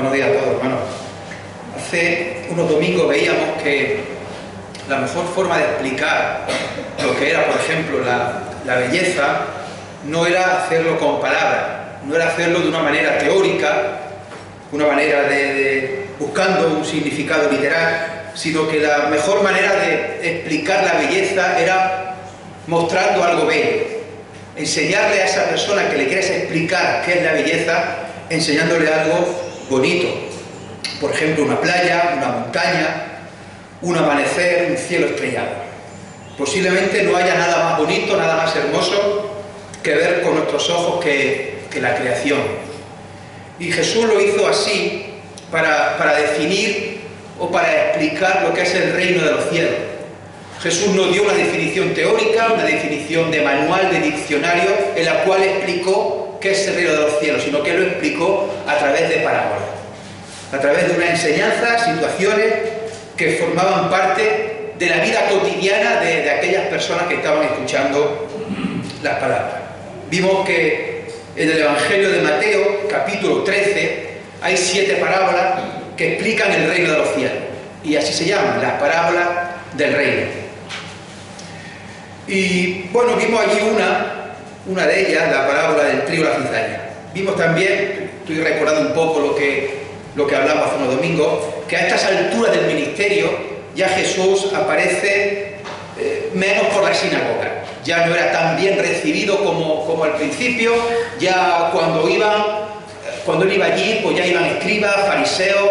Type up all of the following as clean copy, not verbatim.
Buenos días a todos, hermanos. Hace unos domingos veíamos que la mejor forma de explicar lo que era, por ejemplo, la belleza, no era hacerlo con palabras, no era hacerlo de una manera teórica, una manera de buscando un significado literal, sino que la mejor manera de explicar la belleza era mostrando algo bello, enseñarle a esa persona que le quieres explicar qué es la belleza, enseñándole algo bonito, por ejemplo una playa, una montaña, un amanecer, un cielo estrellado. Posiblemente no haya nada más bonito, nada más hermoso que ver con nuestros ojos que la creación. Y Jesús lo hizo así para definir o para explicar lo que es el reino de los cielos. Jesús no dio una definición teórica, una definición de manual, de diccionario, en la cual explicó qué es el reino de los cielos, sino que lo explicó a través de parábolas, a través de una enseñanza, situaciones que formaban parte de la vida cotidiana de aquellas personas que estaban escuchando las palabras. Vimos que en el Evangelio de Mateo, capítulo 13, hay 7 parábolas que explican el reino de los cielos, y así se llaman, las parábolas del reino. Y bueno, vimos allí una de ellas, la parábola del trigo y la cizaña. Vimos también, estoy recordando un poco lo que hablamos hace unos domingos, que a estas alturas del ministerio ya Jesús aparece menos por la sinagoga. Ya no era tan bien recibido como al principio. Ya cuando él iba allí, pues ya iban escribas, fariseos,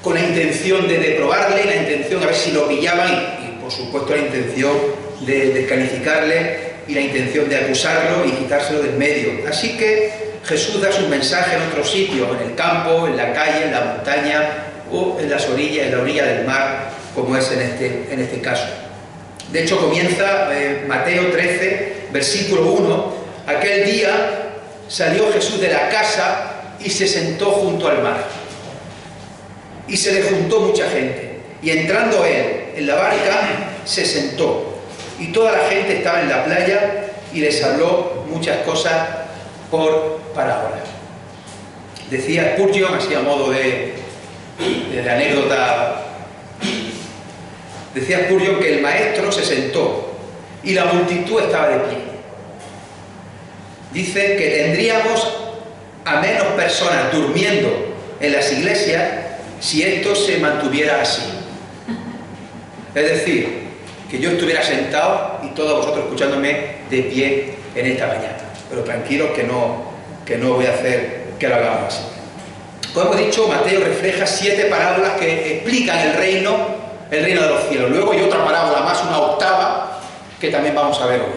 con la intención de probarle, la intención a ver si lo pillaban y por supuesto la intención de descalificarle y la intención de acusarlo y quitárselo del medio. Así que Jesús da su mensaje en otros sitios, en el campo, en la calle, en la montaña o en las orillas, en la orilla del mar, como es en este caso. De hecho, comienza Mateo 13, versículo 1. Aquel día salió Jesús de la casa y se sentó junto al mar. Y se le juntó mucha gente. Y entrando él en la barca, se sentó. Y toda la gente estaba en la playa y les habló muchas cosas por parábolas. Decía Spurgeon, así a modo de anécdota, decía Spurgeon que el maestro se sentó y la multitud estaba de pie. Dice que tendríamos a menos personas durmiendo en las iglesias si esto se mantuviera así. Es decir, que yo estuviera sentado y todos vosotros escuchándome de pie en esta mañana. Pero tranquilos que no voy a hacer que lo hagamos así. Como hemos dicho, Mateo refleja 7 parábolas que explican el reino de los cielos. Luego hay otra parábola más, una octava, que también vamos a ver hoy.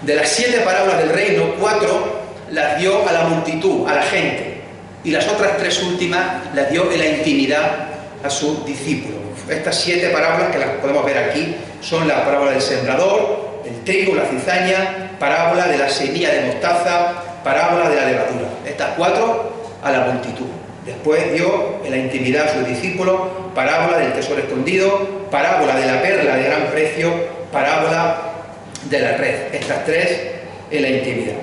De las 7 parábolas del reino, 4 las dio a la multitud, a la gente. Y las otras 3 últimas las dio en la intimidad a sus discípulos. Estas 7 parábolas, que las podemos ver aquí, son la parábola del sembrador, el trigo, la cizaña, parábola de la semilla de mostaza, parábola de la levadura. Estas 4 a la multitud. Después dio en la intimidad a sus discípulos parábola del tesoro escondido, parábola de la perla de gran precio, parábola de la red. Estas 3 en la intimidad.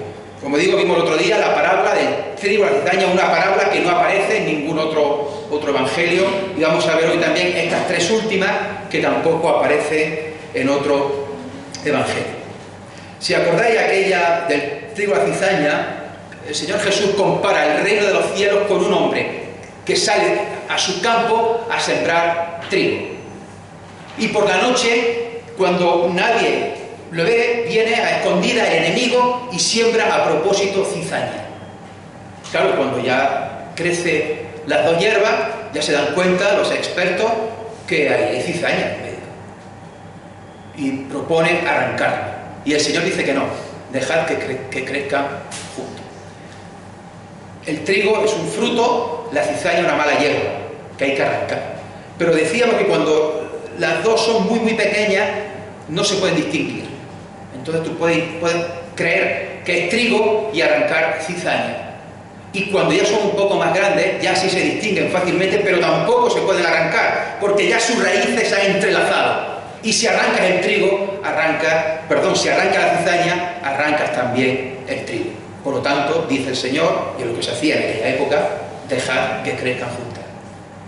Como digo, vimos el otro día la parábola del trigo y la cizaña, una parábola que no aparece en ningún otro evangelio, y vamos a ver hoy también estas 3 últimas que tampoco aparecen en otro evangelio. Si acordáis aquella del trigo y la cizaña, el Señor Jesús compara el reino de los cielos con un hombre que sale a su campo a sembrar trigo. Y por la noche, cuando nadie lo ve, viene a escondida el enemigo y siembra a propósito cizaña. Claro, cuando ya crece las 2 hierbas, ya se dan cuenta los expertos que hay cizaña en medio. Y proponen arrancarla. Y el Señor dice que no, dejad que crezcan juntos. El trigo es un fruto, la cizaña una mala hierba, que hay que arrancar. Pero decíamos que cuando las 2 son muy pequeñas, no se pueden distinguir. Entonces tú puedes creer que es trigo y arrancar cizaña. Y cuando ya son un poco más grandes, ya sí se distinguen fácilmente, pero tampoco se pueden arrancar, porque ya sus raíces se han entrelazado. Y si arrancas el trigo, si arrancas la cizaña, arrancas también el trigo. Por lo tanto, dice el Señor, y es lo que se hacía en aquella época, dejad que crezcan juntas.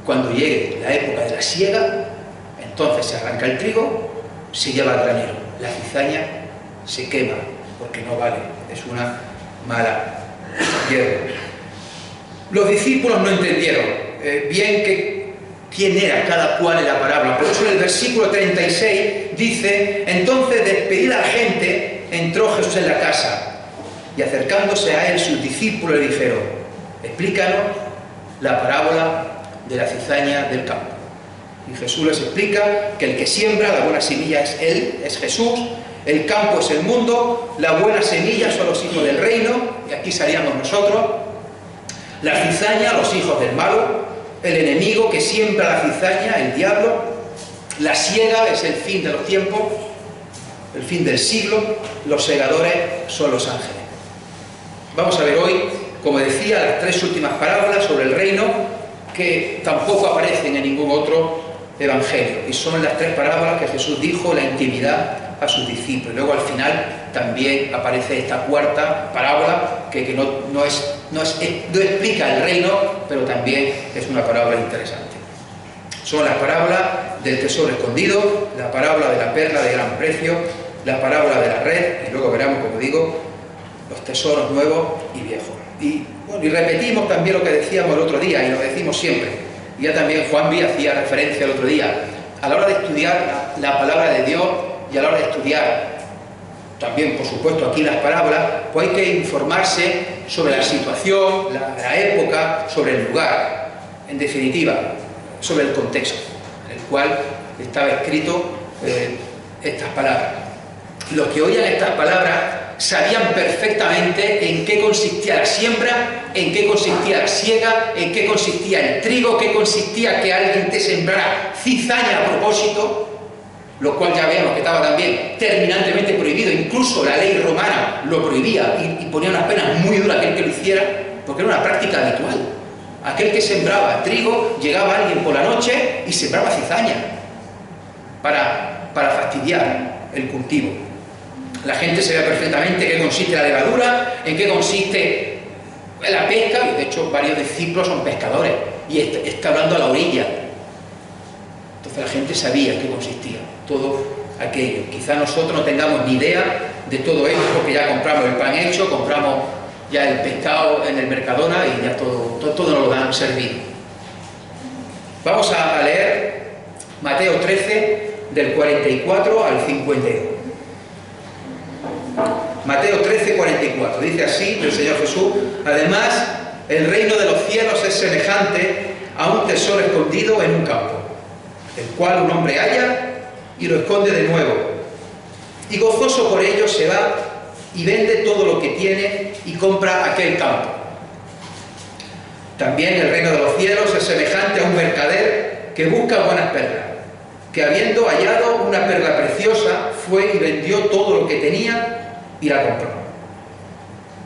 Cuando llegue la época de la siega, entonces se arranca el trigo, se lleva al granero. La cizaña se quema, porque no vale, es una mala hierba. Los discípulos no entendieron bien quién era cada cual en la parábola. Por eso en el versículo 36 dice: entonces, despedida la gente, entró Jesús en la casa, y acercándose a él sus discípulos le dijeron: explícanos la parábola de la cizaña del campo. Y Jesús les explica que el que siembra la buena semilla es Él, es Jesús, el campo es el mundo, la buena semilla son los hijos del reino, y aquí salíamos nosotros, la cizaña, los hijos del malo, el enemigo que siembra la cizaña, el diablo, la siega es el fin de los tiempos, el fin del siglo, los segadores son los ángeles. Vamos a ver hoy, como decía, las tres últimas parábolas sobre el reino, que tampoco aparecen en ningún otro evangelio, y son las tres parábolas que Jesús dijo en la intimidad a sus discípulos. Luego al final también aparece esta cuarta parábola que no explica el reino, pero también es una parábola interesante. Son las parábolas del tesoro escondido, la parábola de la perla de gran precio, la parábola de la red, y luego veremos, como digo, los tesoros nuevos y viejos. Y repetimos también lo que decíamos el otro día, y lo decimos siempre. Ya también Juanvi hacía referencia el otro día. A la hora de estudiar la palabra de Dios y a la hora de estudiar también, por supuesto, aquí las parábolas, pues hay que informarse sobre la situación, la época, sobre el lugar, en definitiva, sobre el contexto en el cual estaba escrito estas palabras. Los que oían estas palabras sabían perfectamente en qué consistía la siembra, en qué consistía la siega, en qué consistía el trigo, qué consistía que alguien te sembrara cizaña a propósito, lo cual ya vemos que estaba también terminantemente prohibido. Incluso la ley romana lo prohibía y ponía unas penas muy duras a aquel que lo hiciera, porque era una práctica habitual. Aquel que sembraba trigo, llegaba alguien por la noche y sembraba cizaña para fastidiar el cultivo. La gente se ve perfectamente en qué consiste la levadura, en qué consiste la pesca, y de hecho varios discípulos son pescadores, y está hablando a la orilla. Entonces la gente sabía en qué consistía todo aquello. Quizá nosotros no tengamos ni idea de todo esto, porque ya compramos el pan hecho, compramos ya el pescado en el Mercadona y ya todo nos lo dan servido. Vamos a leer Mateo 13, del 44 al 52. Mateo 13, 44, dice así el Señor Jesús: además, el reino de los cielos es semejante a un tesoro escondido en un campo, el cual un hombre halla y lo esconde de nuevo, y gozoso por ello se va y vende todo lo que tiene y compra aquel campo. También el reino de los cielos es semejante a un mercader que busca buenas perlas, que habiendo hallado una perla preciosa, fue y vendió todo lo que tenía y la compró.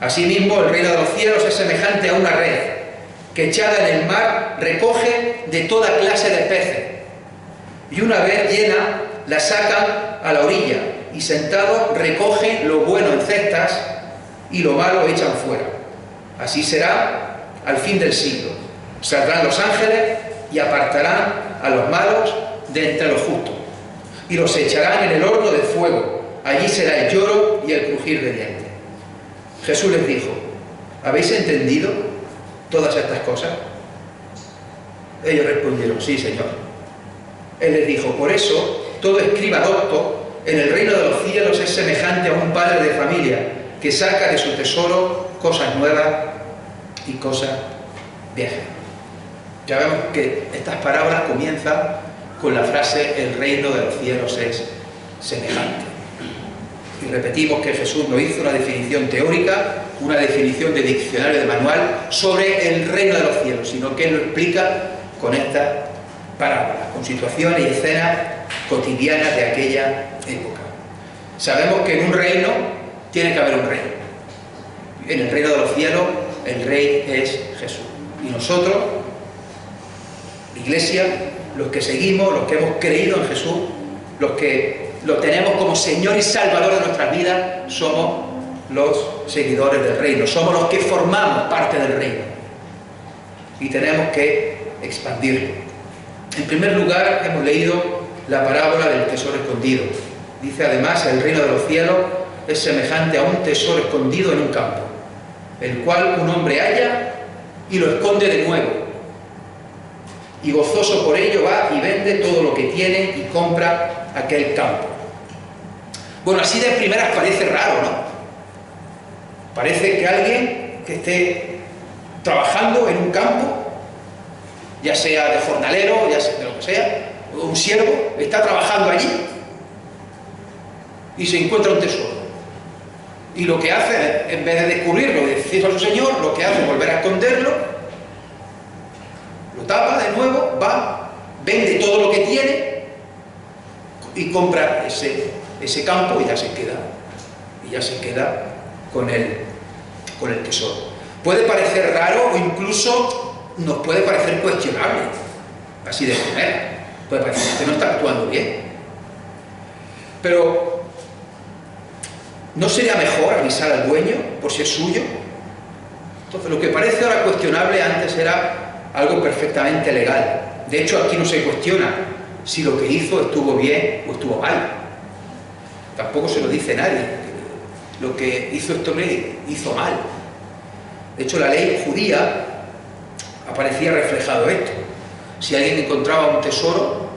Asimismo, el reino de los cielos es semejante a una red que, echada en el mar, recoge de toda clase de peces, y una vez llena la sacan a la orilla, y sentados recogen lo bueno en cestas y lo malo echan fuera. Así será al fin del siglo. Saldrán los ángeles y apartarán a los malos de entre los justos, y los echarán en el horno de fuego. Allí será el lloro y el crujir de dientes. Jesús les dijo: ¿habéis entendido todas estas cosas? Ellos respondieron: sí, Señor. Él les dijo: por eso, todo escriba docto en el reino de los cielos es semejante a un padre de familia que saca de su tesoro cosas nuevas y cosas viejas. Ya vemos que estas parábolas comienzan con la frase: el reino de los cielos es semejante. Y repetimos que Jesús no hizo una definición teórica, una definición de diccionario, de manual, sobre el reino de los cielos, sino que Él lo explica con estas parábolas, con situaciones y escenas cotidianas de aquella época. Sabemos que en un reino tiene que haber un rey. En el reino de los cielos el rey es Jesús. Y nosotros, la Iglesia, los que seguimos, los que hemos creído en Jesús, los que lo tenemos como Señor y Salvador de nuestras vidas, somos los seguidores del reino, somos los que formamos parte del reino. y tenemos que expandirlo. En primer lugar, hemos leído la parábola del tesoro escondido. Dice además, el reino de los cielos es semejante a un tesoro escondido en un campo, el cual un hombre halla y lo esconde de nuevo, y gozoso por ello va y vende todo lo que tiene y compra aquel campo. Bueno, así de primeras parece raro, ¿no? Parece que alguien que esté trabajando en un campo, ya sea de jornalero, ya sea de lo que sea, o un siervo, está trabajando allí y se encuentra un tesoro. Y lo que hace, en vez de descubrirlo y decirlo a su señor, lo que hace es volver a esconderlo, lo tapa de nuevo, va, vende todo lo que tiene y compra ese campo y ya se queda con el tesoro. Puede parecer raro o incluso nos puede parecer cuestionable, así de primera. Puede parecer que usted no está actuando bien. Pero ¿no sería mejor avisar al dueño por si es suyo? Entonces, lo que parece ahora cuestionable antes era algo perfectamente legal. De hecho, aquí no se cuestiona si lo que hizo estuvo bien o estuvo mal. Tampoco se lo dice nadie. Lo que hizo este hombre hizo mal. De hecho, la ley judía aparecía reflejado esto. Si alguien encontraba un tesoro,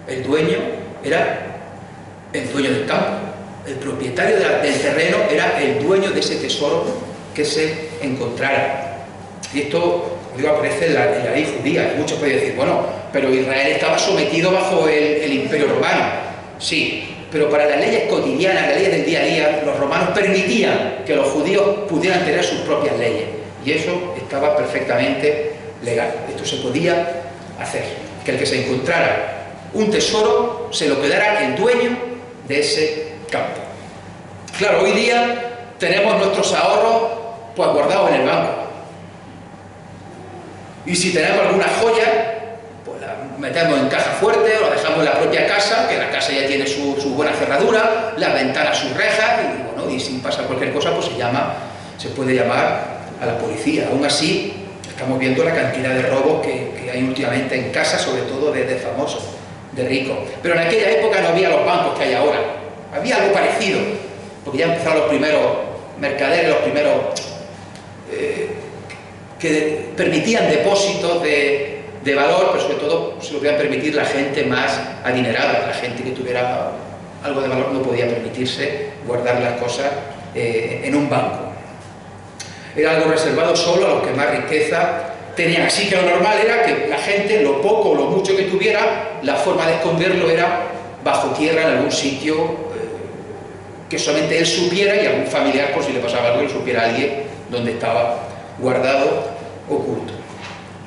el dueño era el dueño del campo. El propietario del terreno era el dueño de ese tesoro que se encontrara. Y esto, digo, aparece en la ley judía. Y muchos pueden decir, bueno, pero Israel estaba sometido bajo el imperio romano. Sí, pero para las leyes cotidianas, las leyes del día a día, los romanos permitían que los judíos pudieran tener sus propias leyes. Y eso estaba perfectamente legal. Esto se podía hacer. Que el que se encontrara un tesoro se lo quedara el dueño de ese campo. Claro, hoy día tenemos nuestros ahorros pues guardados en el banco. Y si tenemos alguna joya, pues la metemos en caja fuerte o la dejamos en la propia casa, que la casa ya tiene su buena cerradura, las ventanas, sus rejas, y bueno, y si pasa cualquier cosa, pues se puede llamar a la policía. Aún así, estamos viendo la cantidad de robos que hay últimamente en casa, sobre todo de famosos, de ricos. Pero en aquella época no había los bancos que hay ahora. Había algo parecido, porque ya empezaron los primeros mercaderes, los primeros que permitían depósitos de valor, pero sobre todo se lo podían permitir la gente más adinerada. La gente que tuviera algo de valor no podía permitirse guardar las cosas en un banco. Era algo reservado solo a los que más riqueza tenían. Así que lo normal era que la gente, lo poco o lo mucho que tuviera, la forma de esconderlo era bajo tierra en algún sitio que solamente él supiera, y algún familiar, por si le pasaba algo, lo supiera alguien donde estaba guardado, oculto.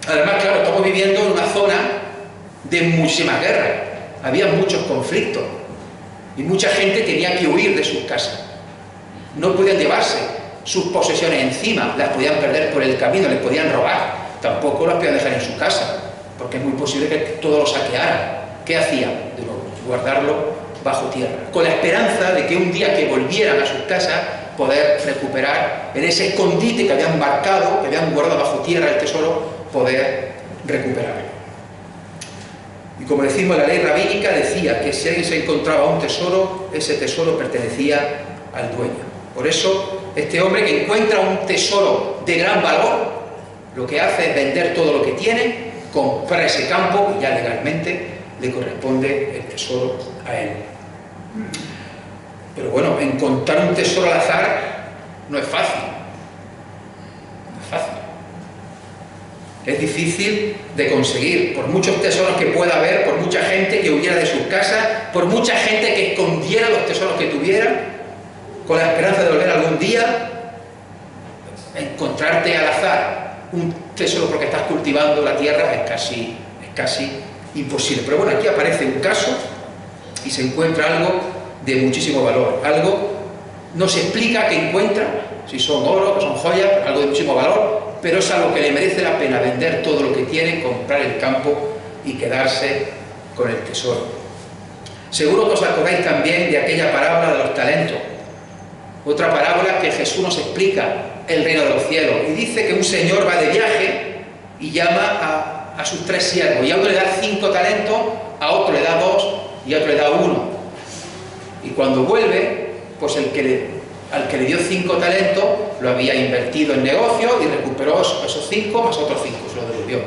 Además, claro, estamos viviendo en una zona de muchísimas guerras. Había muchos conflictos y mucha gente tenía que huir de sus casas. No podían llevarse sus posesiones encima, las podían perder por el camino, les podían robar. Tampoco las podían dejar en su casa, porque es muy posible que todo lo saquearan. ¿Qué hacían? De nuevo, guardarlo bajo tierra, con la esperanza de que un día que volvieran a sus casas poder recuperar en ese escondite que habían marcado, que habían guardado bajo tierra el tesoro, poder recuperarlo. Y como decimos, la ley rabínica decía que si alguien se encontraba un tesoro, ese tesoro pertenecía al dueño. Por eso, este hombre que encuentra un tesoro de gran valor, lo que hace es vender todo lo que tiene, comprar ese campo y ya legalmente le corresponde el tesoro a él. Pero bueno, encontrar un tesoro al azar no es fácil. No es fácil. Es difícil de conseguir, por muchos tesoros que pueda haber, por mucha gente que huyera de sus casas, por mucha gente que escondiera los tesoros que tuviera, con la esperanza de volver algún día, encontrarte al azar un tesoro porque estás cultivando la tierra es casi imposible. Pero bueno, aquí aparece un caso y se encuentra algo de muchísimo valor. Algo, no se explica qué encuentra, si son oro, que son joyas, algo de muchísimo valor, pero es algo que le merece la pena vender todo lo que tiene, comprar el campo y quedarse con el tesoro. Seguro que os acordáis también de aquella parábola de los talentos. Otra parábola que Jesús nos explica el reino de los cielos y dice que un señor va de viaje y llama a sus 3 siervos, y a uno le da 5 talentos, a otro le da 2 y a otro le da 1. Y cuando vuelve, pues al que le dio 5 talentos lo había invertido en negocio y recuperó esos 5 más otros 5, se lo devolvió.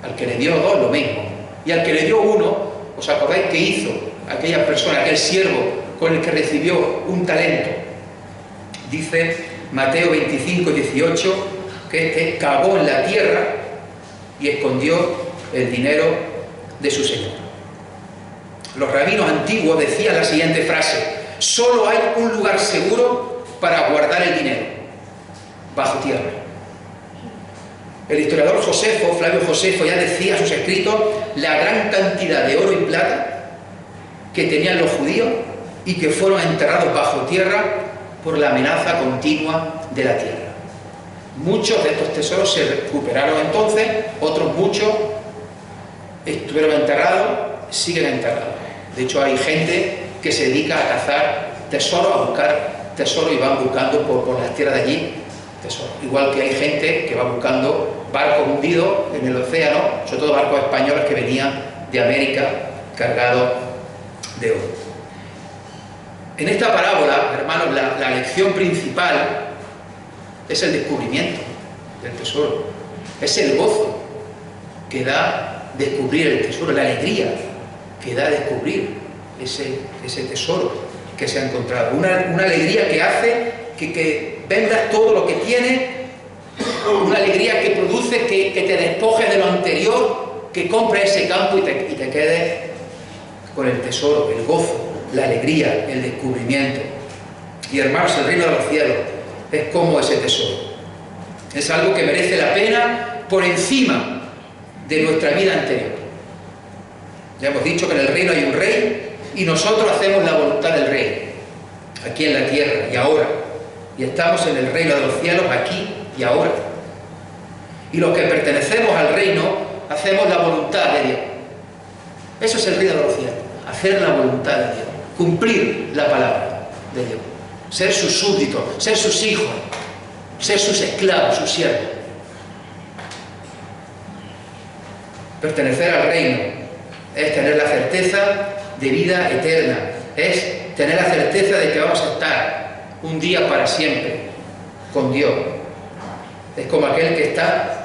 Al que le dio 2, lo mismo. Y al que le dio 1, ¿os acordáis qué hizo aquella persona, aquel siervo con el que recibió un talento? Dice Mateo 25, 18, que cavó en la tierra y escondió el dinero de su señor. Los rabinos antiguos decían la siguiente frase: solo hay un lugar seguro para guardar el dinero: bajo tierra. El historiador Josefo, Flavio Josefo, ya decía en sus escritos la gran cantidad de oro y plata que tenían los judíos y que fueron enterrados bajo tierra por la amenaza continua de la tierra. Muchos de estos tesoros se recuperaron entonces, otros muchos estuvieron enterrados, siguen enterrados. De hecho, hay gente que se dedica a cazar tesoros, a buscar tesoros, y van buscando por las tierras de allí tesoros. Igual que hay gente que va buscando barcos hundidos en el océano, sobre todo barcos españoles que venían de América cargados de oro. En esta parábola, hermanos, la lección principal es el descubrimiento del tesoro, es el gozo que da descubrir el tesoro, la alegría que da descubrir ese tesoro que se ha encontrado, una alegría que hace que vendas todo lo que tienes, una alegría que produce que te despojes de lo anterior, que compres ese campo y te quedes con el tesoro, el gozo, la alegría, el descubrimiento. Y hermanos, el reino de los cielos es como ese tesoro. Es algo que merece la pena por encima de nuestra vida anterior. Ya hemos dicho que en el reino hay un rey y nosotros hacemos la voluntad del rey, aquí en la tierra y ahora. Y estamos en el reino de los cielos aquí y ahora. Y los que pertenecemos al reino hacemos la voluntad de Dios. Eso es el reino de los cielos, hacer la voluntad de Dios, cumplir la palabra de Dios, ser sus súbditos, ser sus hijos, ser sus esclavos, sus siervos. Pertenecer al reino es tener la certeza de vida eterna, es tener la certeza de que vamos a estar un día para siempre con Dios. Es como aquel que está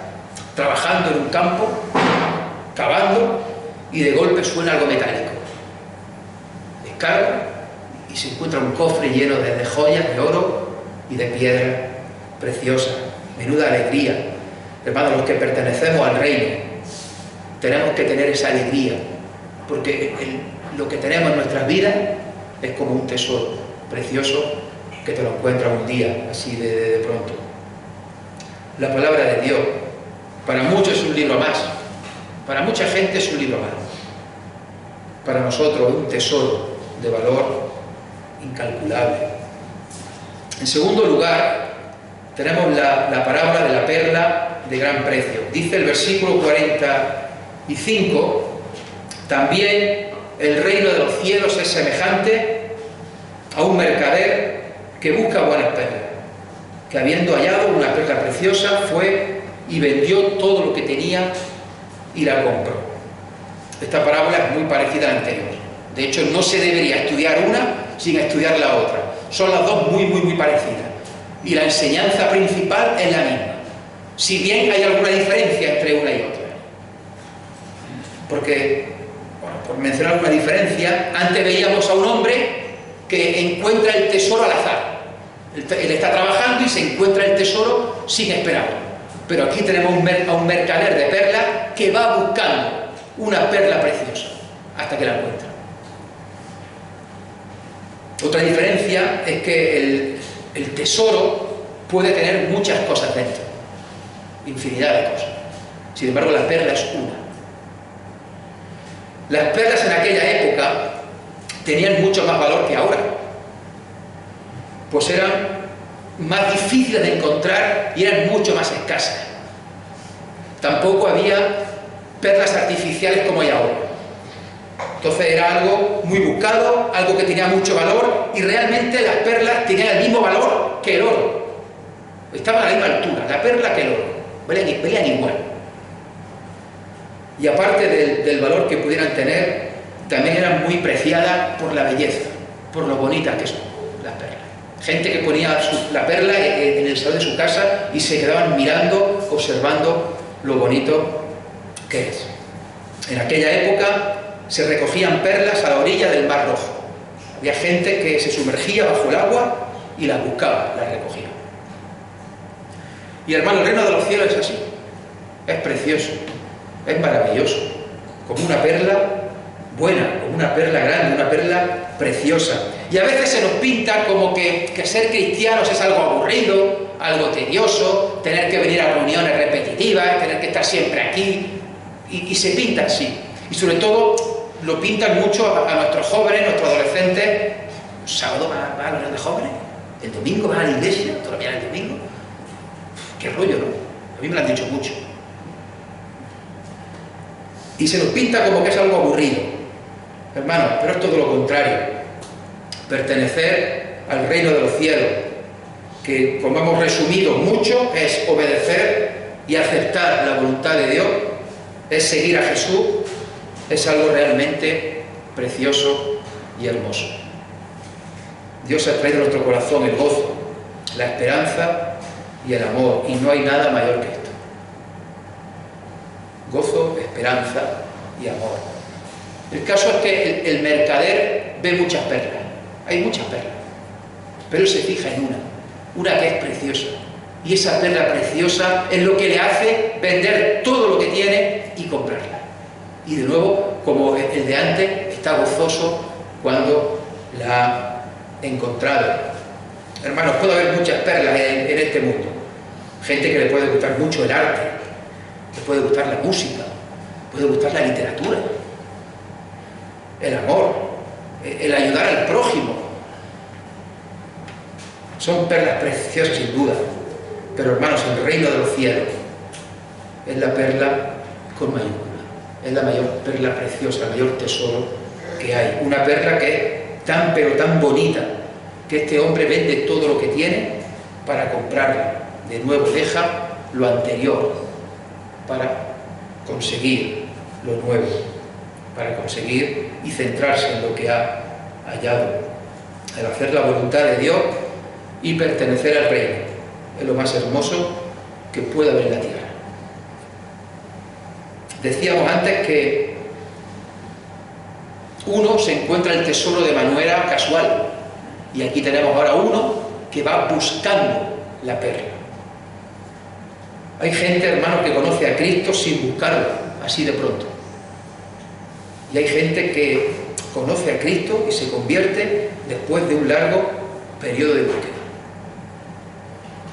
trabajando en un campo, cavando, y de golpe suena algo metálico. Descarga y se encuentra un cofre lleno de joyas, de oro y de piedra preciosa. Menuda alegría. Hermanos, los que pertenecemos al reino tenemos que tener esa alegría, porque lo que tenemos en nuestras vidas es como un tesoro precioso que te lo encuentras un día, así de pronto. La palabra de Dios, para muchos es un libro más, para mucha gente es un libro más. Para nosotros es un tesoro de valor incalculable. En segundo lugar, tenemos la parábola de la perla de gran precio. Dice el versículo 45, también el reino de los cielos es semejante a un mercader que busca buenas perlas, que habiendo hallado una perla preciosa fue y vendió todo lo que tenía y la compró. Esta parábola es muy parecida a la anterior. De hecho, no se debería estudiar una sin estudiar la otra. Son las dos muy parecidas. Y la enseñanza principal es la misma. Si bien hay alguna diferencia entre una y otra. Porque, bueno, por mencionar alguna diferencia, antes veíamos a un hombre que encuentra el tesoro al azar. Él está trabajando y se encuentra el tesoro sin esperarlo. Pero aquí tenemos a un mercader de perlas que va buscando una perla preciosa hasta que la encuentra. Otra diferencia es que el tesoro puede tener muchas cosas dentro, infinidad de cosas. Sin embargo, la perla es una. Las perlas en aquella época tenían mucho más valor que ahora, pues eran más difíciles de encontrar y eran mucho más escasas. Tampoco había perlas artificiales como hay ahora. Entonces era algo muy buscado, algo que tenía mucho valor, y realmente las perlas tenían el mismo valor que el oro. Estaban a la misma altura, la perla que el oro, valían igual. Y aparte del valor que pudieran tener, también eran muy preciadas por la belleza, por lo bonitas que son las perlas. Gente que ponía la perla en el salón de su casa y se quedaban mirando, observando lo bonito que es. En aquella época se recogían perlas a la orilla del Mar Rojo. Había gente que se sumergía bajo el agua y las buscaba, las recogía. Y hermano, el reino de los cielos es así. Es precioso, es maravilloso, como una perla buena, como una perla grande, una perla preciosa. Y a veces se nos pinta como que ser cristianos es algo aburrido, algo tedioso, tener que venir a reuniones repetitivas, tener que estar siempre aquí, y se pinta así. Y sobre todo lo pintan mucho a nuestros jóvenes, nuestros adolescentes. ¿El sábado vas a la reunión de jóvenes? ¿El domingo vas a la iglesia? ¿Todavía el domingo? Qué rollo, ¿no? A mí me lo han dicho mucho. Y se nos pinta como que es algo aburrido. Hermanos, pero es todo lo contrario. Pertenecer al reino de los cielos, que como hemos resumido mucho, es obedecer y aceptar la voluntad de Dios, es seguir a Jesús, es algo realmente precioso y hermoso. Dios ha traído a nuestro corazón el gozo, la esperanza y el amor, y no hay nada mayor que esto. Gozo, esperanza y amor. El caso es que el mercader ve muchas perlas, hay muchas perlas, pero él se fija en una que es preciosa, y esa perla preciosa es lo que le hace vender todo lo que tiene y comprarla. Y de nuevo, como el de antes, está gozoso cuando la ha encontrado. Hermanos, puede haber muchas perlas en este mundo. Gente que le puede gustar mucho el arte, le puede gustar la música, puede gustar la literatura, el amor, el ayudar al prójimo. Son perlas preciosas sin duda, pero hermanos, el reino de los cielos es la perla con mayúscula, es la mayor perla preciosa, el mayor tesoro que hay. Una perla que es tan pero tan bonita que este hombre vende todo lo que tiene para comprarla. De nuevo deja lo anterior para conseguir lo nuevo, para conseguir y centrarse en lo que ha hallado. El hacer la voluntad de Dios y pertenecer al reino es lo más hermoso que puede haber en la tierra. Decíamos antes que uno se encuentra el tesoro de manera casual, y aquí tenemos ahora uno que va buscando la perla. Hay gente, hermano, que conoce a Cristo sin buscarlo, así de pronto. Y hay gente que conoce a Cristo y se convierte después de un largo periodo de búsqueda.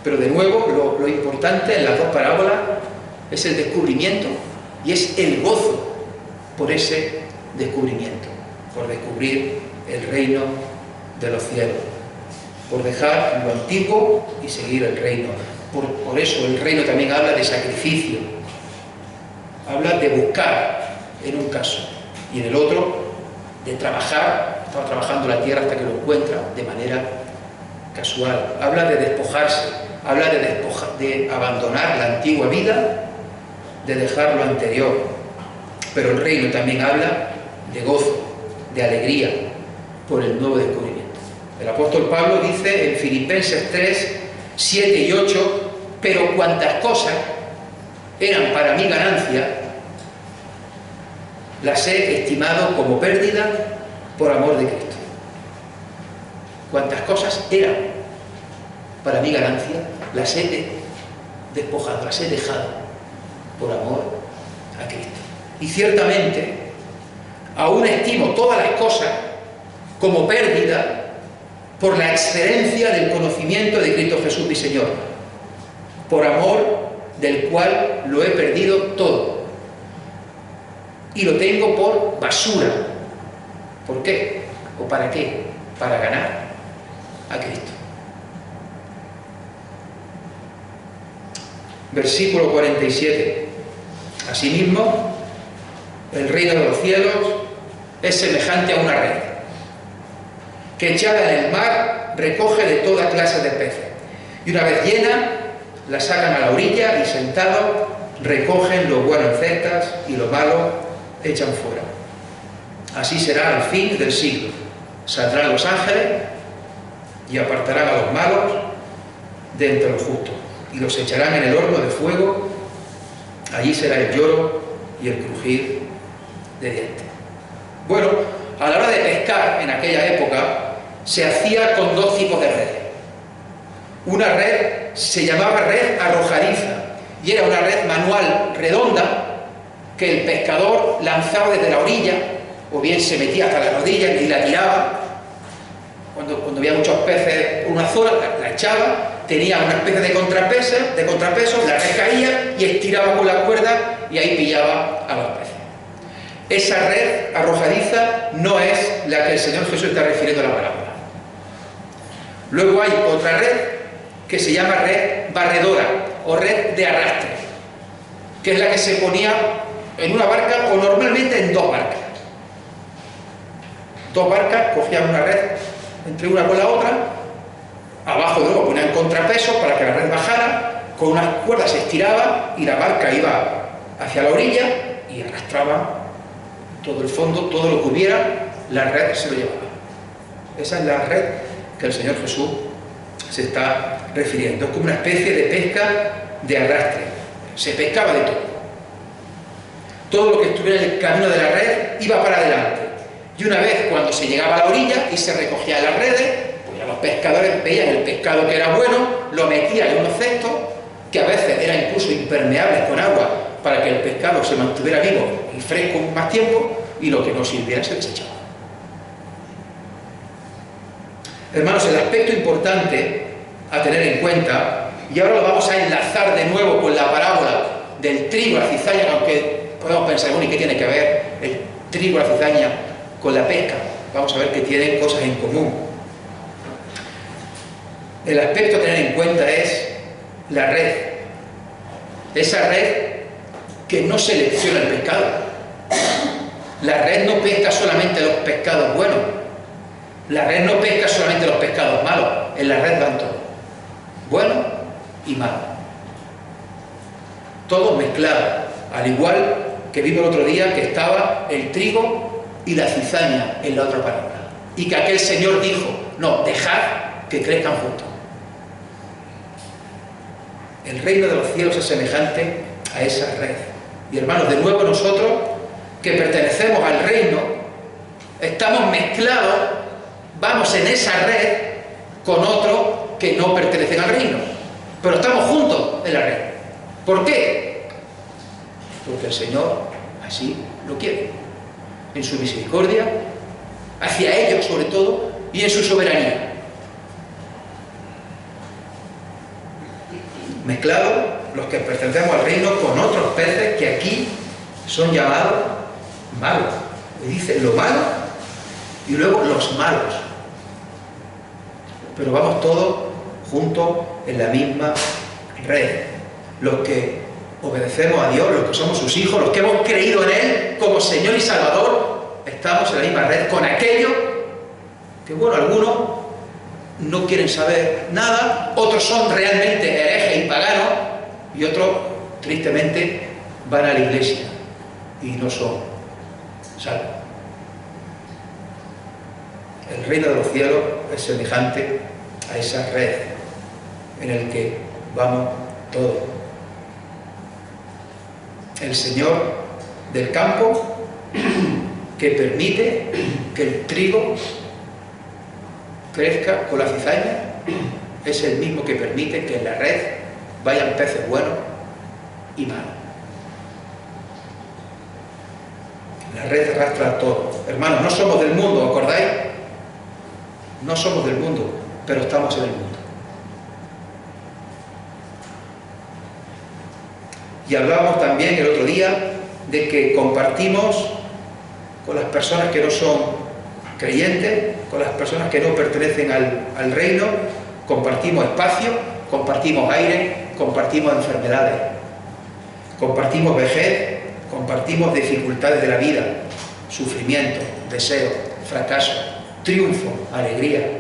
Pero de nuevo, lo importante en las dos parábolas es el descubrimiento y es el gozo por ese descubrimiento, por descubrir el reino de los cielos, por dejar lo antiguo y seguir el reino. Por eso el reino también habla de sacrificio, habla de buscar en un caso, y en el otro de trabajar. Estaba trabajando la tierra hasta que lo encuentra de manera casual. Habla de despojarse, habla de abandonar la antigua vida, de dejar lo anterior. Pero el reino también habla de gozo, de alegría por el nuevo descubrimiento. El apóstol Pablo dice en Filipenses 3, 7 y 8, pero cuantas cosas eran para mi ganancia, las he estimado como pérdida por amor de Cristo. Cuantas cosas eran para mi ganancia, las he despojado, las he dejado por amor a Cristo. Y ciertamente, aún estimo todas las cosas como pérdida por la excelencia del conocimiento de Cristo Jesús mi Señor, por amor del cual lo he perdido todo y lo tengo por basura. ¿Por qué? ¿O para qué? Para ganar a Cristo. Versículo 47. Asimismo, el reino de los cielos es semejante a una red que echada en el mar recoge de toda clase de peces, y una vez llena la sacan a la orilla y sentados recogen lo bueno en cestas y lo malo echan fuera. Así será al fin del siglo. Saldrán los ángeles y apartarán a los malos de entre los justos y los echarán en el horno de fuego. Allí será el lloro y el crujir de dientes. Bueno, a la hora de pescar en aquella época se hacía con dos tipos de redes. Una red se llamaba red arrojadiza y era una red manual redonda que el pescador lanzaba desde la orilla, o bien se metía hasta la rodilla y la tiraba. Cuando había muchos peces por una zona, la echaba, tenía una especie de contrapeso, la red caía y estiraba con la cuerda y ahí pillaba a los peces. Esa red arrojadiza no es la que el Señor Jesús está refiriendo a la parábola. Luego hay otra red que se llama red barredora o red de arrastre, que es la que se ponía en una barca o normalmente en dos barcas. Dos barcas cogían una red entre una con la otra, abajo luego ponían contrapeso para que la red bajara, con unas cuerdas se estiraba y la barca iba hacia la orilla y arrastraba todo el fondo, todo lo que hubiera, la red se lo llevaba. Esa es la red que el Señor Jesús se está refiriendo. Es como una especie de pesca de arrastre. Se pescaba de todo. Todo lo que estuviera en el camino de la red iba para adelante. Y una vez cuando se llegaba a la orilla y se recogía las redes, pues ya los pescadores veían el pescado que era bueno, lo metían en unos cestos, que a veces eran incluso impermeables con agua para que el pescado se mantuviera vivo y fresco más tiempo, y lo que no sirviera se desechaba. Hermanos, el aspecto importante a tener en cuenta, y ahora lo vamos a enlazar de nuevo con la parábola del trigo, la cizaña, aunque podemos pensar, bueno, ¿y qué tiene que ver el trigo, la cizaña con la pesca? Vamos a ver que tienen cosas en común. El aspecto a tener en cuenta es la red. Esa red que no selecciona el pescado. La red no pesca solamente los pescados buenos. La red no pesca solamente los pescados malos. En la red van todos, bueno y malo. Todos mezclados. Al igual que vimos el otro día que estaba el trigo y la cizaña en la otra parábola. Y que aquel Señor dijo, no, dejad que crezcan juntos. El reino de los cielos es semejante a esa red. Y hermanos, de nuevo nosotros, que pertenecemos al reino, estamos mezclados, vamos en esa red con otros que no pertenecen al reino, pero estamos juntos en la red. ¿Por qué? Porque el Señor así lo quiere, en su misericordia, hacia ellos sobre todo, y en su soberanía. Mezclados los que pertenecemos al reino con otros peces que aquí son llamados malos. Y dice lo malo y luego los malos. Pero vamos todos juntos en la misma red. Los que obedecemos a Dios, los que somos sus hijos, los que hemos creído en Él como Señor y Salvador, estamos en la misma red con aquellos que, bueno, algunos no quieren saber nada, otros son realmente herejes y paganos, y otros, tristemente, van a la iglesia y no son salvos. El reino de los cielos es semejante a esa red en el que vamos todos. El Señor del campo, que permite que el trigo crezca con la cizaña, es el mismo que permite que en la red vayan peces buenos y malos. La red arrastra a todos. Hermanos, no somos del mundo, ¿acordáis? No somos del mundo, pero estamos en el mundo. Y hablábamos también el otro día de que compartimos con las personas que no son creyentes, con las personas que no pertenecen al reino, compartimos espacio, compartimos aire, compartimos enfermedades, compartimos vejez, compartimos dificultades de la vida, sufrimiento, deseo, fracaso, triunfo, alegría.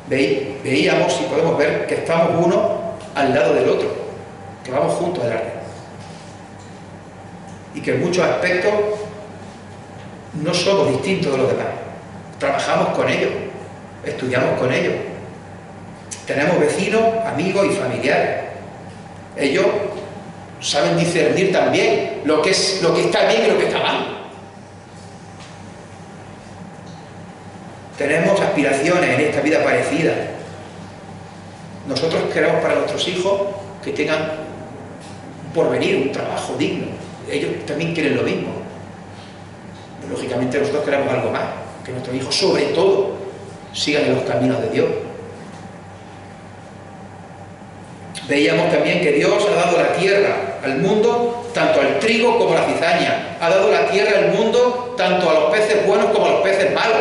Veíamos y podemos ver que estamos uno al lado del otro, que vamos juntos en la red. Y que en muchos aspectos no somos distintos de los demás. Trabajamos con ellos, estudiamos con ellos. Tenemos vecinos, amigos y familiares. Ellos saben discernir también lo que está bien y lo que está mal. Tenemos aspiraciones en esta vida parecida. Nosotros queremos para nuestros hijos que tengan un porvenir, un trabajo digno. Ellos también quieren lo mismo. Lógicamente nosotros queremos algo más, que nuestros hijos sobre todo sigan en los caminos de Dios. Veíamos también que Dios ha dado la tierra al mundo, tanto al trigo como a la cizaña. Ha dado la tierra al mundo, tanto a los peces buenos como a los peces malos.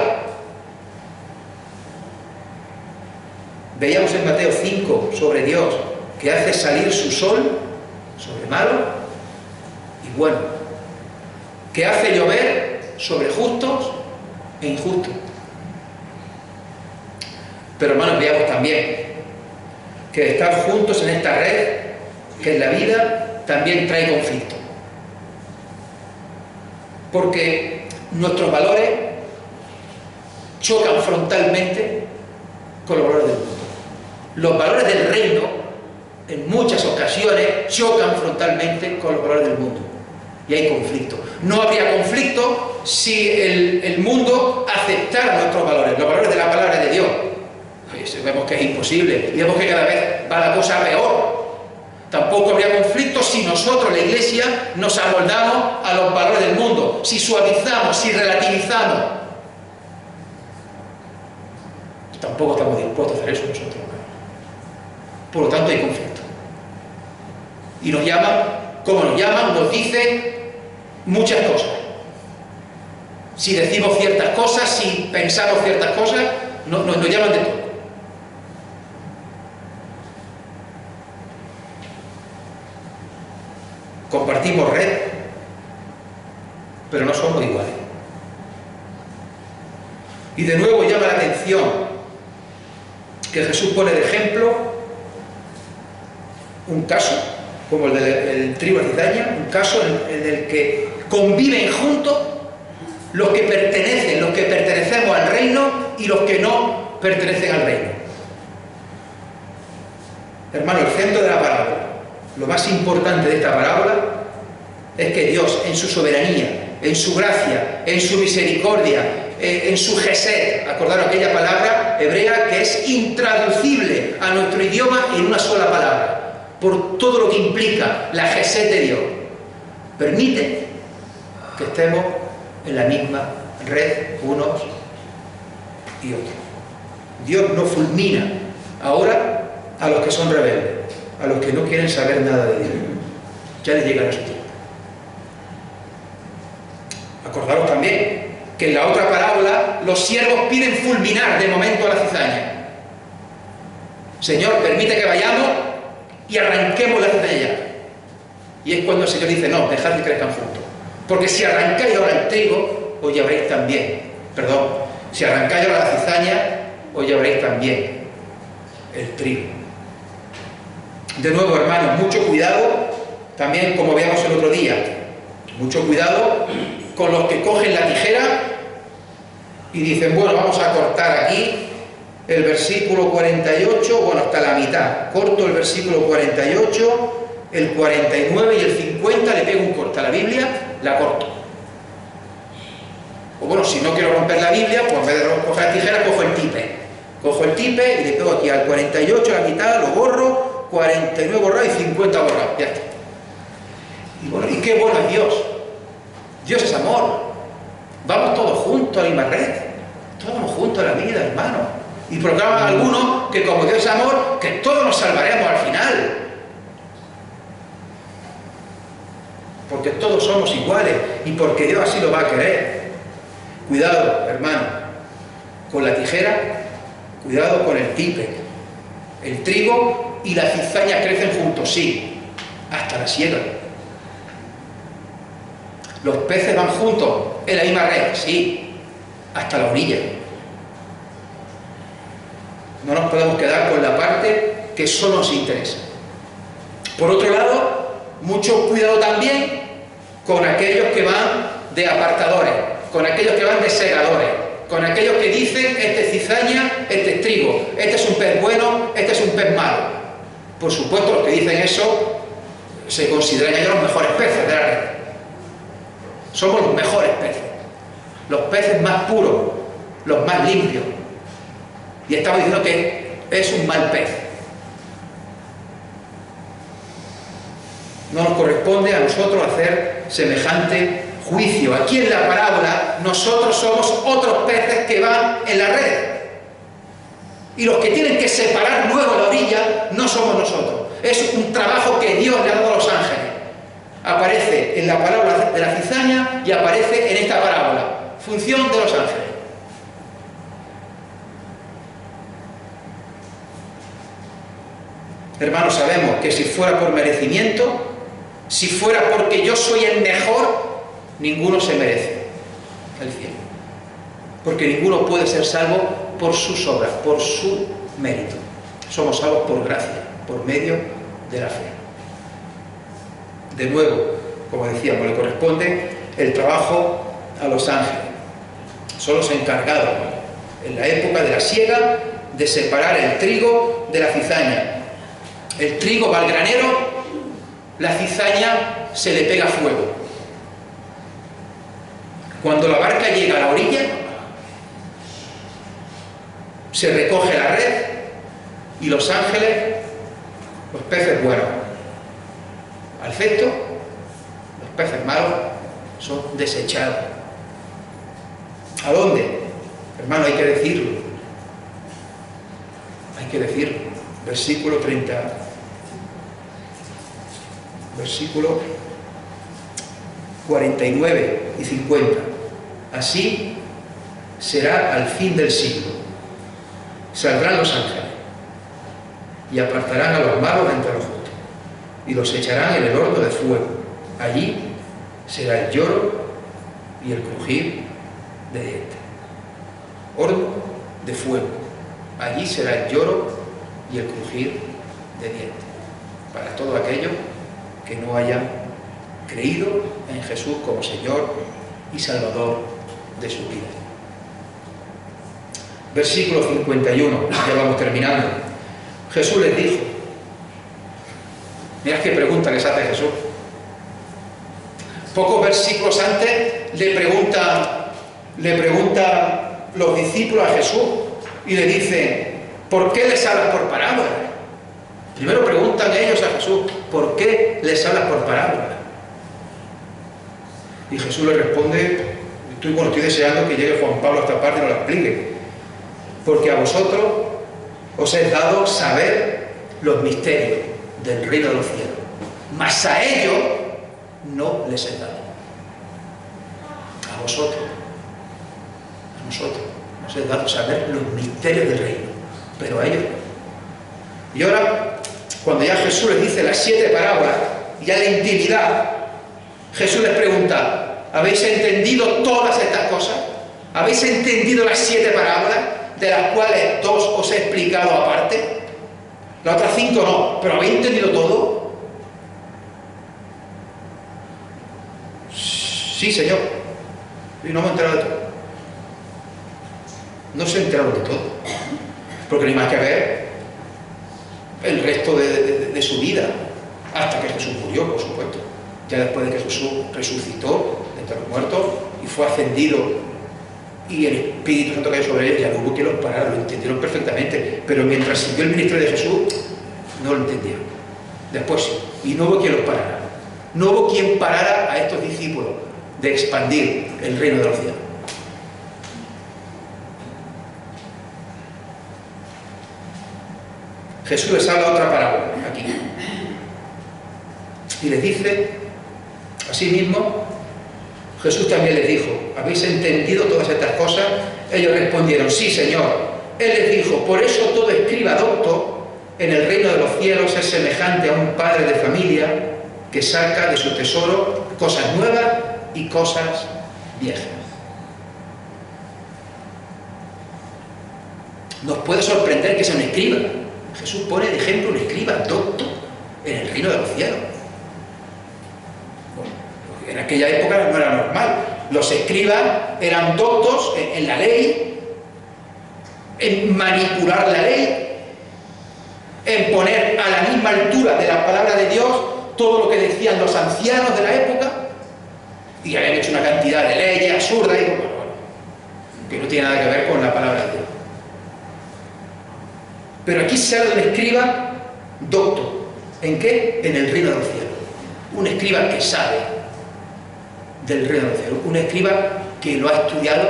Veíamos en Mateo 5 sobre Dios, que hace salir su sol sobre malo y bueno, que hace llover sobre justos e injustos. Pero hermanos, veamos también que estar juntos en esta red, que en la vida también trae conflicto. Porque nuestros valores chocan frontalmente con los valores del mundo. Los valores del reino, en muchas ocasiones, chocan frontalmente con los valores del mundo. Y hay conflicto. No habría conflicto si el mundo aceptara nuestros valores, los valores de la palabra de Dios. Pues vemos que es imposible y vemos que cada vez va la cosa peor. Tampoco habría conflicto si nosotros, la Iglesia, nos amoldamos a los valores del mundo, si suavizamos, si relativizamos. Tampoco estamos dispuestos a hacer eso nosotros. Por lo tanto hay conflicto. Y nos llaman, como nos llaman, nos dicen muchas cosas. Si decimos ciertas cosas, si pensamos ciertas cosas, nos llaman de todo. Compartimos red, pero no somos iguales. Y de nuevo llama la atención que Jesús pone de ejemplo un caso, como el del trigo y la cizaña, un caso en el que conviven juntos los que pertenecemos al reino y los que no pertenecen al reino. Hermano, el centro de la parábola, lo más importante de esta parábola es que Dios, en su soberanía, en su gracia, en su misericordia, en su gesed, acordaros aquella palabra hebrea que es intraducible a nuestro idioma en una sola palabra, por todo lo que implica la gesed de Dios, permite que estemos en la misma red unos y otros. Dios no fulmina ahora a los que son rebeldes, a los que no quieren saber nada de Dios. Ya les llegará su tiempo. Acordaros también que en la otra parábola los siervos piden fulminar de momento a la cizaña. Señor, permite que vayamos y arranquemos la cizaña. Y es cuando el Señor dice, no, dejad que crezcan juntos. Porque si arrancáis ahora el trigo, os llevaréis también. Perdón, si arrancáis ahora la cizaña, os llevaréis también el trigo. De nuevo, hermanos, mucho cuidado, también como veíamos el otro día, mucho cuidado con los que cogen la tijera y dicen, bueno, vamos a cortar aquí el versículo 48, bueno, hasta la mitad. Corto el versículo 48, el 49 y el 50, le pego un corte a la Biblia, la corto. O bueno, si no quiero romper la Biblia, pues en vez de coger la tijera, cojo el tipe. Cojo el tipe y le pego aquí al 48, a la mitad, lo borro, 49 borrado y 50 borrado. Ya está. Y bueno, ¿y qué bueno es Dios? Dios es amor. Vamos todos juntos a la misma red. Todos vamos juntos a la vida, hermano. Y proclaman algunos que como Dios es amor, que todos nos salvaremos al final. Porque todos somos iguales y porque Dios así lo va a querer. Cuidado, hermano, con la tijera, cuidado con el tipe. El trigo y la cizaña crecen juntos, sí, hasta la siega. Los peces van juntos en la misma red, sí, hasta la orilla. No nos podemos quedar con la parte que solo nos interesa. Por otro lado, mucho cuidado también con aquellos que van de apartadores, con aquellos que van de segadores, con aquellos que dicen este es cizaña, este es trigo, este es un pez bueno, este es un pez malo. Por supuesto, los que dicen eso se consideran ellos los mejores peces de la red. Somos los mejores peces, los peces más puros, los más limpios. Y estamos diciendo que es un mal pez. No nos corresponde a nosotros hacer semejante juicio. Aquí en la parábola nosotros somos otros peces que van en la red. Y los que tienen que separar luego la orilla no somos nosotros. Es un trabajo que Dios le ha dado a los ángeles. Aparece en la parábola de la cizaña y aparece en esta parábola. Función de los ángeles. Hermanos, sabemos que si fuera por merecimiento, si fuera porque yo soy el mejor, ninguno se merece el cielo. Porque ninguno puede ser salvo por sus obras, por su mérito. Somos salvos por gracia, por medio de la fe. De nuevo, como decíamos, le corresponde el trabajo a los ángeles. Son los encargados, en la época de la siega, de separar el trigo de la cizaña. El trigo va al granero, la cizaña se le pega fuego. Cuando la barca llega a la orilla, se recoge la red y los ángeles, los peces buenos, al cesto, los peces malos son desechados. ¿A dónde? Hermano, hay que decirlo. Hay que decirlo. Versículo 30. Versículo 49 y 50. Así será al fin del siglo. Saldrán los ángeles y apartarán a los malos entre los justos y los echarán en el horno de fuego. Allí será el lloro y el crujir de dientes. Horno de fuego. Allí será el lloro y el crujir de dientes para todos aquellos que no hayan creído en Jesús como Señor y Salvador de su vida. Versículo 51, ya vamos terminando. Jesús les dijo, mirad qué pregunta les hace Jesús. Pocos versículos antes le preguntan los discípulos a Jesús y le dicen, ¿por qué les hablas por parábolas? Primero preguntan ellos a Jesús, ¿por qué les hablas por parábolas? Y Jesús les responde, estoy deseando que llegue Juan Pablo a esta parte y nos la explique, porque a vosotros os he dado saber los misterios del reino de los cielos, mas a ellos no les he dado. A vosotros os he dado saber los misterios del reino, pero a ellos no. Y ahora, cuando ya Jesús les dice las 7 parábolas, ya la intimidad, Jesús les pregunta, ¿habéis entendido todas estas cosas? ¿Habéis entendido las 7 parábolas, de las cuales 2 os he explicado aparte? Las otras 5 no, pero ¿habéis entendido todo? Sí, Señor. Y no me he enterado de todo. No se enteraron de todo, porque no hay más que ver el resto de su vida, hasta que Jesús murió, por supuesto. Ya después de que Jesús resucitó de entre los muertos y fue ascendido, y el Espíritu Santo cayó sobre ellos, ya no hubo quien los parara, lo entendieron perfectamente, pero mientras siguió el ministerio de Jesús, no lo entendieron. Después sí, y no hubo quien los parara. No hubo quien parara a estos discípulos de expandir el reino de los cielos. Jesús les habla otra parábola aquí y les dice, asimismo, Jesús también les dijo, ¿habéis entendido todas estas cosas? Ellos respondieron, sí, Señor. Él les dijo, por eso todo escriba docto en el reino de los cielos es semejante a un padre de familia que saca de su tesoro cosas nuevas y cosas viejas. Nos puede sorprender que sea un escriba. Jesús pone de ejemplo un escriba docto en el reino de los cielos. Bueno, en aquella época no era normal. Los escribas eran doctos en la ley, en manipular la ley, en poner a la misma altura de la palabra de Dios todo lo que decían los ancianos de la época, y habían hecho una cantidad de leyes absurdas, y bueno, que no tiene nada que ver con la palabra de Dios. Pero aquí se habla de un escriba docto. ¿En qué? En el reino de los cielos. Un escriba que sabe del reino de los cielos. Un escriba que lo ha estudiado,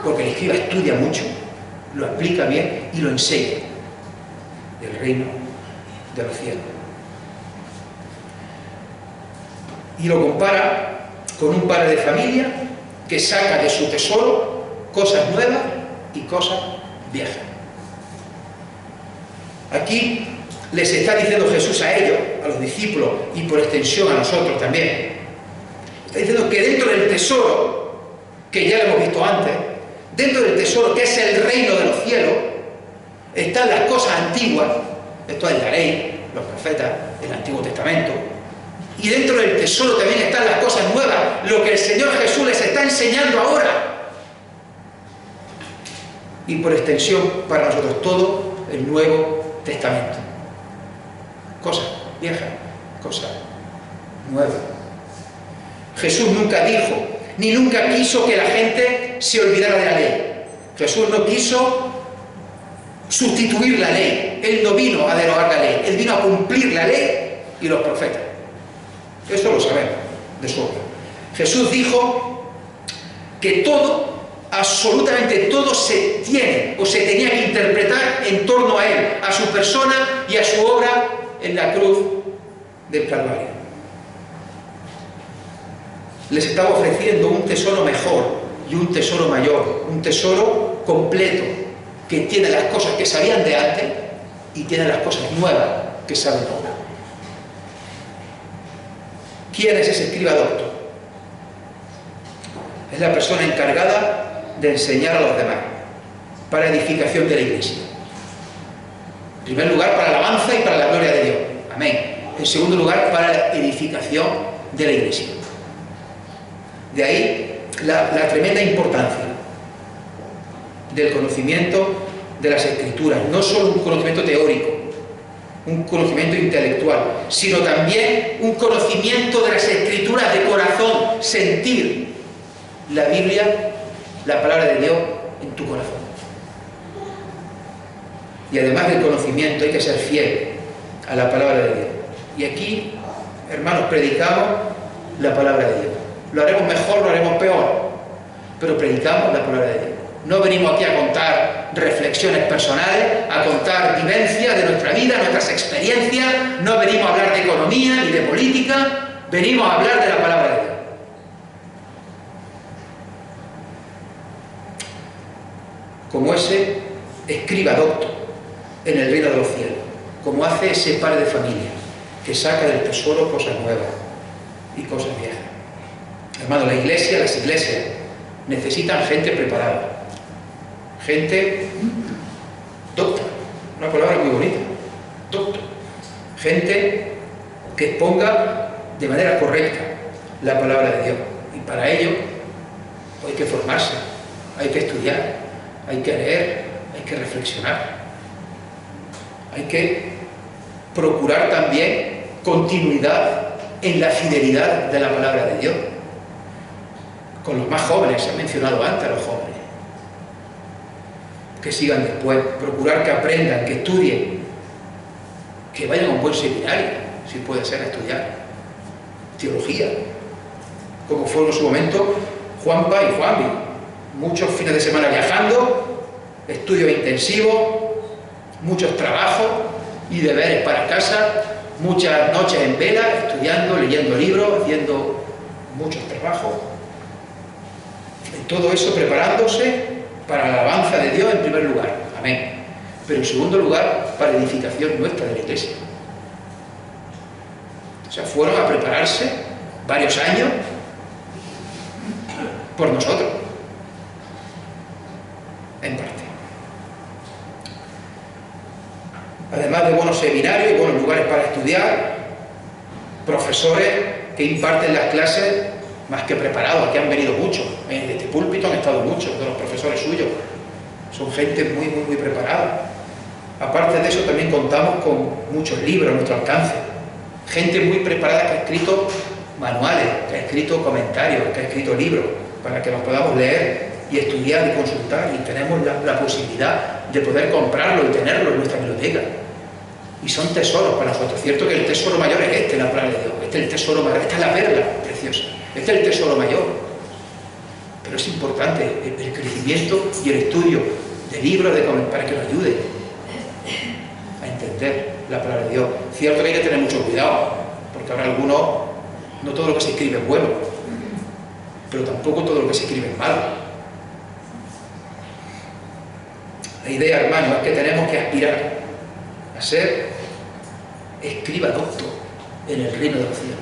porque el escriba estudia mucho, lo aplica bien y lo enseña. Del reino de los cielos. Y lo compara con un padre de familia que saca de su tesoro cosas nuevas y cosas viejas. Aquí les está diciendo Jesús a ellos, a los discípulos y por extensión a nosotros también. Está diciendo que dentro del tesoro, que ya lo hemos visto antes, dentro del tesoro que es el reino de los cielos, están las cosas antiguas, esto es la ley, los profetas, el Antiguo Testamento, y dentro del tesoro también están las cosas nuevas, lo que el Señor Jesús les está enseñando ahora. Y por extensión para nosotros todo el Nuevo Testamento. Cosas viejas, cosas nuevas. Jesús nunca dijo, ni nunca quiso que la gente se olvidara de la ley. Jesús no quiso sustituir la ley. Él no vino a derogar la ley. Él vino a cumplir la ley y los profetas. Eso lo sabemos de sobra. Jesús dijo que todo, absolutamente todo se tiene o se tenía que interpretar en torno a Él, a su persona y a su obra en la cruz del Calvario. Les estaba ofreciendo un tesoro mejor y un tesoro mayor, un tesoro completo, que tiene las cosas que sabían de antes y tiene las cosas nuevas que saben ahora. ¿Quién es ese escriba docto? Es la persona encargada de enseñar a los demás, para edificación de la iglesia. En primer lugar, para la alabanza y para la gloria de Dios. Amén. En segundo lugar, para la edificación de la iglesia. De ahí la tremenda importancia del conocimiento de las Escrituras. No solo un conocimiento teórico, un conocimiento intelectual, sino también un conocimiento de las Escrituras de corazón, sentir la Biblia, la palabra de Dios en tu corazón. Y además del conocimiento hay que ser fiel a la palabra de Dios. Y aquí, hermanos, predicamos la palabra de Dios. Lo haremos mejor, lo haremos peor, pero predicamos la palabra de Dios. No venimos aquí a contar reflexiones personales, a contar vivencias de nuestra vida, nuestras experiencias. No venimos a hablar de economía ni de política, venimos a hablar de la palabra de Dios. Como ese escriba docto en el reino de los cielos, como hace ese padre de familia que saca del tesoro cosas nuevas y cosas viejas. Hermano, la iglesia, las iglesias necesitan gente preparada, gente docta, una palabra muy bonita, docto, gente que exponga de manera correcta la palabra de Dios. Y para ello hay que formarse, hay que estudiar, hay que leer, hay que reflexionar, hay que procurar también continuidad en la fidelidad de la palabra de Dios. Con los más jóvenes, se ha mencionado antes a los jóvenes, que sigan después, procurar que aprendan, que estudien, que vayan a un buen seminario, si puede ser, a estudiar teología, como fueron en su momento Juanpa y Juanvi, muchos fines de semana viajando, estudios intensivos, muchos trabajos y deberes para casa, muchas noches en vela, estudiando, leyendo libros, haciendo muchos trabajos. En todo eso preparándose para la alabanza de Dios en primer lugar, amén, pero en segundo lugar para edificación nuestra de la iglesia. O sea, fueron a prepararse varios años por nosotros, en parte. Además de buenos seminarios y buenos lugares para estudiar, profesores que imparten las clases más que preparados. Aquí han venido muchos, en este púlpito han estado muchos de los profesores suyos. Son gente muy, muy, muy preparada. Aparte de eso, también contamos con muchos libros a nuestro alcance. Gente muy preparada que ha escrito manuales, que ha escrito comentarios, que ha escrito libros, para que los podamos leer y estudiar y consultar, y tenemos la posibilidad de poder comprarlo y tenerlo en nuestra biblioteca. Y son tesoros para nosotros. Cierto que el tesoro mayor es este, la palabra de Dios. Este es el tesoro mayor, esta es la perla preciosa. Este es el tesoro mayor. Pero es importante el crecimiento y el estudio de libros para que nos ayude a entender la palabra de Dios. Cierto que hay que tener mucho cuidado, porque habrá algunos, no todo lo que se escribe es bueno, pero tampoco todo lo que se escribe es malo. La idea, hermano, es que tenemos que aspirar a ser escriba docto en el reino de los cielos.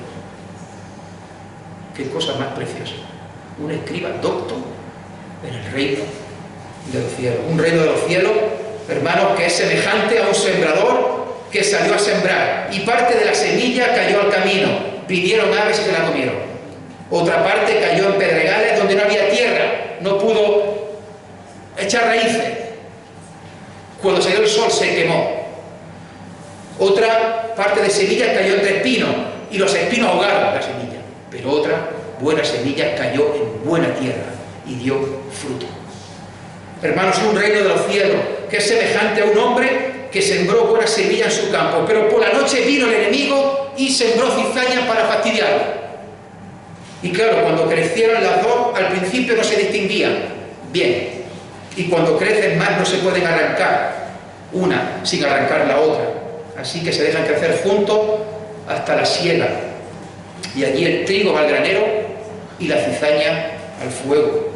Qué cosa más preciosa. Un escriba docto en el reino de los cielos. Un reino de los cielos, hermanos, que es semejante a un sembrador que salió a sembrar, y parte de la semilla cayó al camino, vinieron aves y se la comieron. Otra parte cayó en pedregales donde no había tierra, no pudo echar raíces. Cuando salió el sol se quemó. Otra parte de semilla cayó entre espinos, y los espinos ahogaron la semilla. Pero otra buena semilla cayó en buena tierra y dio fruto. Hermanos, un reino de los cielos que es semejante a un hombre que sembró buena semilla en su campo, pero por la noche vino el enemigo y sembró cizañas para fastidiarlo. Y claro, cuando crecieron las dos, al principio no se distinguían bien, y cuando crecen más no se pueden arrancar una sin arrancar la otra, así que se dejan crecer juntos hasta la siega, y allí el trigo va al granero y la cizaña al fuego.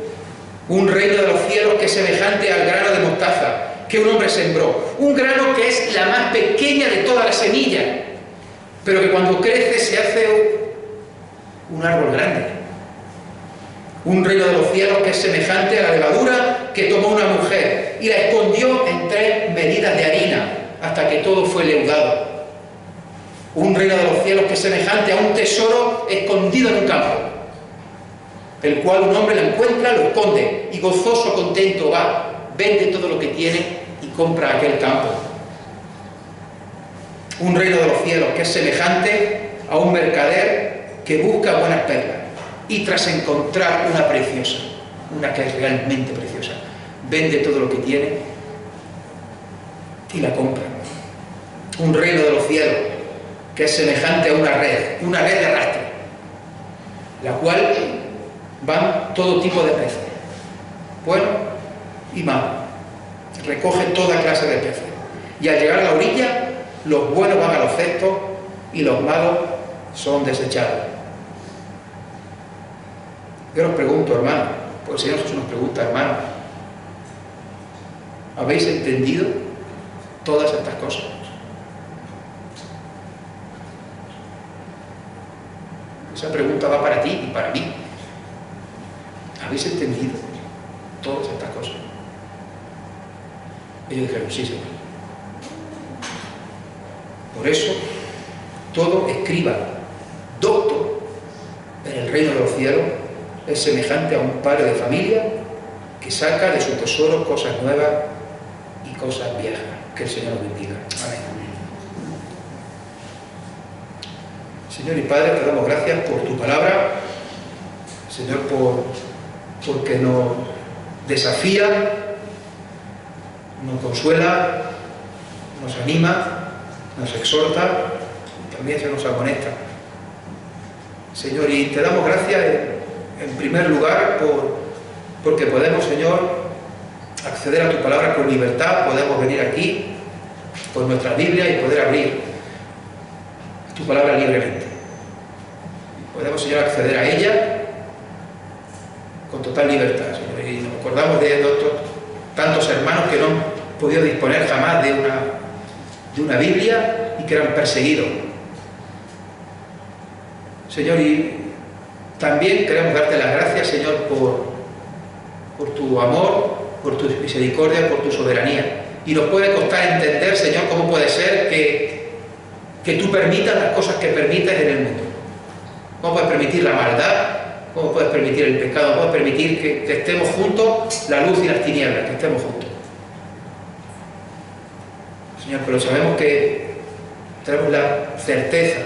Un reino de los cielos que es semejante al grano de mostaza que un hombre sembró, un grano que es la más pequeña de todas las semillas, pero que cuando crece se hace un árbol grande. Un reino de los cielos que es semejante a la levadura que tomó una mujer y la escondió en 3 medidas de harina hasta que todo fue leudado. Un reino de los cielos que es semejante a un tesoro escondido en un campo, el cual un hombre lo encuentra, lo esconde y gozoso, contento va, vende todo lo que tiene y compra aquel campo. Un reino de los cielos que es semejante a un mercader que busca buenas perlas y tras encontrar una preciosa, una que es realmente preciosa, vende todo lo que tiene y la compra. Un reino de los cielos que es semejante a una red de arrastre, la cual van todo tipo de peces, bueno y malo, recoge toda clase de peces, y al llegar a la orilla, los buenos van a los cestos y los malos son desechados. Yo os pregunto, hermano, porque el Señor Jesús nos pregunta, hermano, ¿habéis entendido todas estas cosas? Esa pregunta va para ti y para mí. ¿Habéis entendido todas estas cosas? Ellos dijeron, sí, Señor. Por eso, todo escriba docto en el reino de los cielos es semejante a un padre de familia que saca de su tesoro cosas nuevas y cosas viejas. Que el Señor nos bendiga. Amén. Señor y Padre, te damos gracias por tu palabra, Señor, porque nos desafía, nos consuela, nos anima, nos exhorta y también se nos amonesta. Señor, y te damos gracias en primer lugar porque podemos, Señor, acceder a tu palabra con libertad, podemos venir aquí con nuestra Biblia y poder abrir tu palabra libremente. Podemos, Señor, acceder a ella con total libertad, Señor. Y nos acordamos de otros tantos hermanos que no han podido disponer jamás de una Biblia y que eran perseguidos. Señor, y también queremos darte las gracias, Señor, por tu amor, por tu misericordia, por tu soberanía. Y nos puede costar entender, Señor, cómo puede ser que que tú permitas las cosas que permites en el mundo. ¿Cómo puedes permitir la maldad? ¿Cómo puedes permitir el pecado? ¿Cómo puedes permitir que estemos juntos, la luz y las tinieblas, que estemos juntos? Señor, pero sabemos que tenemos la certeza,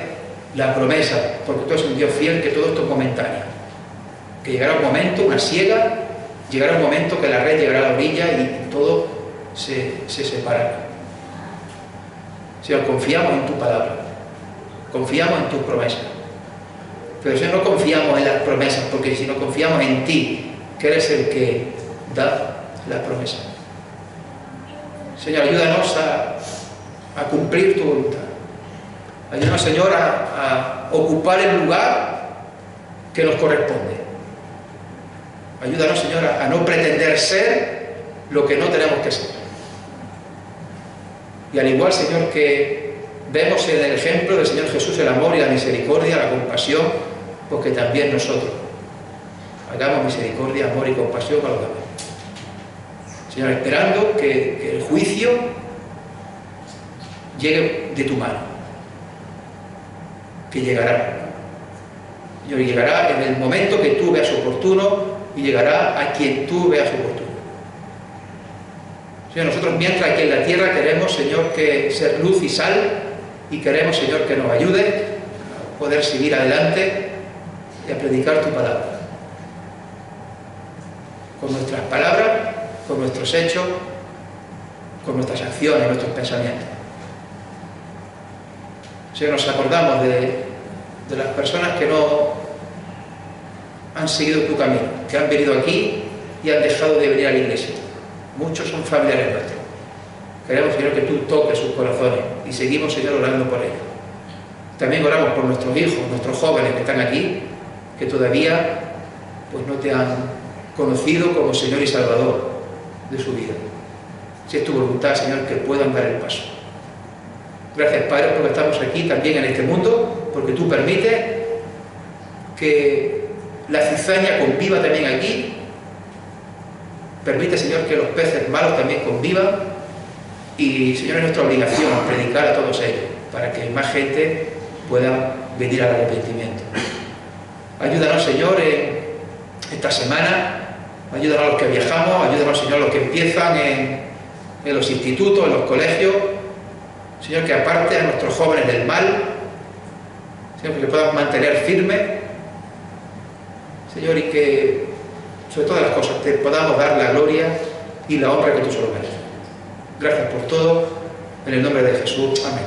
la promesa, porque tú eres un Dios fiel, que todo esto es momentáneo. Que llegará un momento, una siega, llegará un momento que la red llegará a la orilla y todo se separará. Señor, confiamos en tu palabra, confiamos en tus promesas. Pero si no confiamos en las promesas, porque si no confiamos en ti, que eres el que da las promesas. Señor, ayúdanos a cumplir tu voluntad. Ayúdanos, Señor, a ocupar el lugar que nos corresponde. Ayúdanos, Señor, a no pretender ser lo que no tenemos que ser. Y al igual, Señor, que vemos en el ejemplo del Señor Jesús el amor y la misericordia, la compasión, porque también nosotros hagamos misericordia, amor y compasión a los demás. Señor, esperando que el juicio llegue de tu mano, que llegará. Señor, llegará en el momento que tú veas oportuno y llegará a quien tú veas oportuno. Señor, nosotros mientras aquí en la tierra queremos, Señor, que ser luz y sal, y queremos, Señor, que nos ayude a poder seguir adelante y a predicar tu palabra. Con nuestras palabras, con nuestros hechos, con nuestras acciones, nuestros pensamientos. Señor, nos acordamos de las personas que no han seguido tu camino, que han venido aquí y han dejado de venir a la iglesia. Muchos son familiares nuestros. Queremos, Señor, que tú toques sus corazones y seguimos, Señor, orando por ellos. También oramos por nuestros hijos, nuestros jóvenes que están aquí, que todavía pues no te han conocido como Señor y Salvador de su vida. Si es tu voluntad, Señor, que puedan dar el paso. Gracias, Padre, porque estamos aquí también en este mundo, porque tú permites que la cizaña conviva también aquí. Permite, Señor, que los peces malos también convivan. Y, Señor, es nuestra obligación predicar a todos ellos, para que más gente pueda venir al arrepentimiento. Ayúdanos, Señor, en esta semana. Ayúdanos a los que viajamos, ayúdanos, Señor, a los que empiezan en los institutos, en los colegios. Señor, que aparte a nuestros jóvenes del mal, Señor, que puedan mantener firmes, Señor, y que, sobre todas las cosas, te podamos dar la gloria y la honra que tú solo mereces. Gracias por todo, en el nombre de Jesús. Amén.